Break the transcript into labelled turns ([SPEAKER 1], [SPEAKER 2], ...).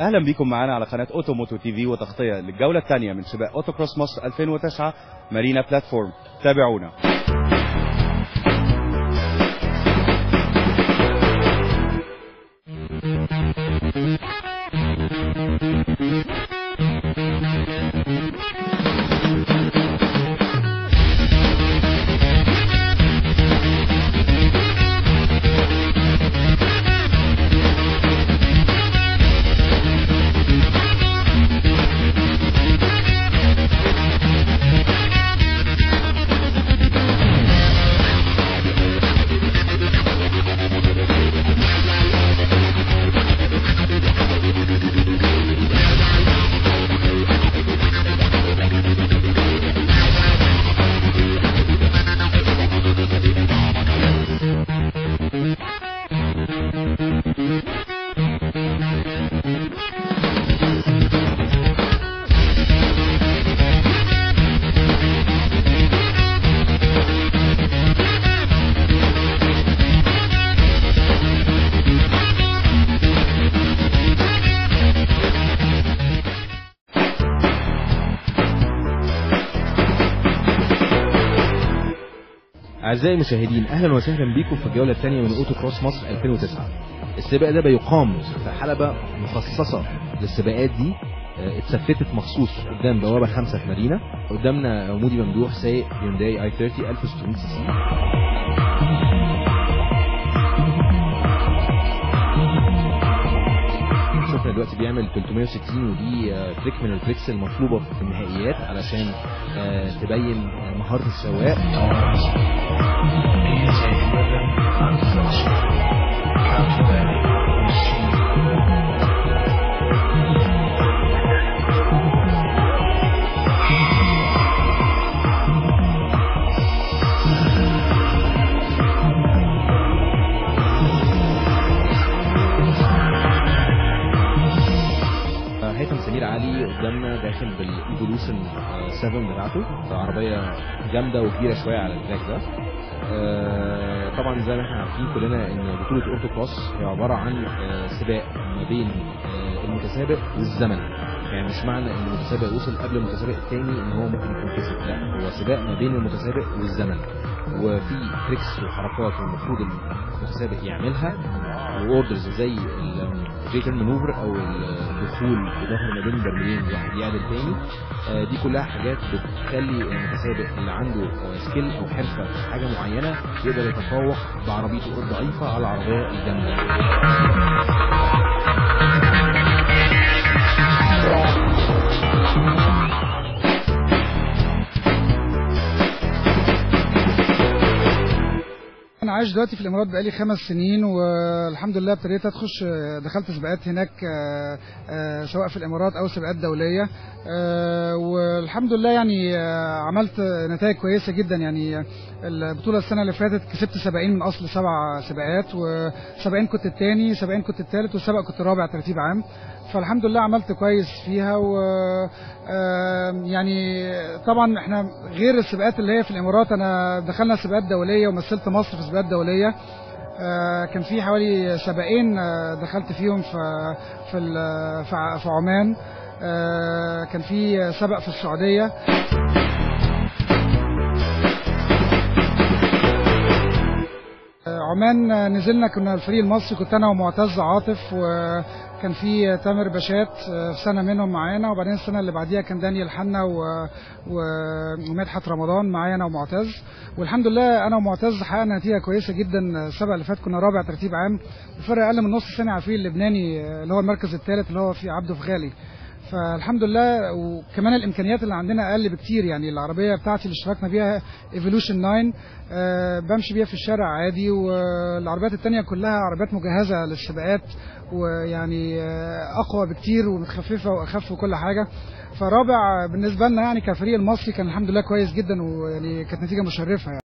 [SPEAKER 1] اهلا بكم معانا على قناه اوتوموتو تي في وتغطيه للجوله الثانيه من سباق اوتو كروس مصر 2009 مارينا بلاتفورم. تابعونا.
[SPEAKER 2] أعزائي المشاهدين، أهلا وسهلا بكم في الجولة الثانية من أوتو كروس مصر 2009. السباق ده بيقام في حلبة مخصصة للسباقات دي، اتثبتت مخصوص قدام بوابة 5 في مارينا. قدامنا مودي ممدوح سايق هيونداي اي 30 1600 سي سي. شفنا دلوقتي بيعمل 360، ودي تريك من التريكس المطلوبة في النهائيات علشان تبين مهارة السواق. هيثم سمير علي قدامنا داخل بالايفولوشن 7 بتاعته، عربيه جامده وكبيره شويه على التراك ده. طبعا زي ما احنا عارفين كلنا ان بطوله اورتو كروس هي عباره عن سباق ما بين المتسابق والزمن. يعني مش معنى ان المتسابق وصل قبل المتسابق الثاني ان هو ممكن يكون كسب، لا، هو سباق ما بين المتسابق والزمن، وفي تريكس وحركات المفروض المتسابق يعملها، واوردرز زي الجيتر مانوفر او الدخول بظهر ما بين برميلين واحد يعدل تاني. دي كلها حاجات بتخلي المتسابق اللي عنده سكيل او حرفه في حاجه معينه يقدر يتفوق بعربيته الضعيفه على العربيه الجامده.
[SPEAKER 3] أنا عايش دلوقتي في الإمارات بقالي 5 سنين، والحمد لله ابتديت دخلت سباقات هناك سواء في الإمارات أو سباقات دولية، والحمد لله يعني عملت نتائج كويسة جدا. يعني البطولة السنة اللي فاتت كسبت 70 من أصل 7 سباقات، و70 كنت الثاني، 70 كنت الثالث، والسبق كنت الرابع ترتيب عام. فالحمد لله عملت كويس فيها. و يعني طبعا احنا غير السباقات اللي هي في الامارات، انا دخلنا سباقات دوليه ومثلت مصر في سباقات دوليه. كان في حوالي سباقين دخلت فيهم في عمان. كان في سبق في السعوديه. عمان نزلنا، كنا الفريق المصري، كنت انا ومعتز عاطف، وكان في تامر باشات في سنه منهم معانا، وبعدين السنه اللي بعديها كان دانيال حنا ومدحت رمضان معايا انا ومعتز. والحمد لله انا ومعتز حققنا نتيجه كويسه جدا. السبق اللي فات كنا رابع ترتيب عام بفرق اقل من نص سنه على الفريق اللبناني اللي هو المركز الثالث اللي هو في عبده فغالي. فالحمد لله. وكمان الامكانيات اللي عندنا اقل بكتير. يعني العربيه بتاعتي اللي اشتركنا بيها ايفولوشن 9، بمشي بيها في الشارع عادي، والعربيات التانية كلها عربيات مجهزه للسباقات، ويعني اقوى بكتير ومتخففه واخف وكل حاجه. فرابع بالنسبه لنا يعني كفريق المصري كان الحمد لله كويس جدا، ويعني كانت نتيجه مشرفه يعني.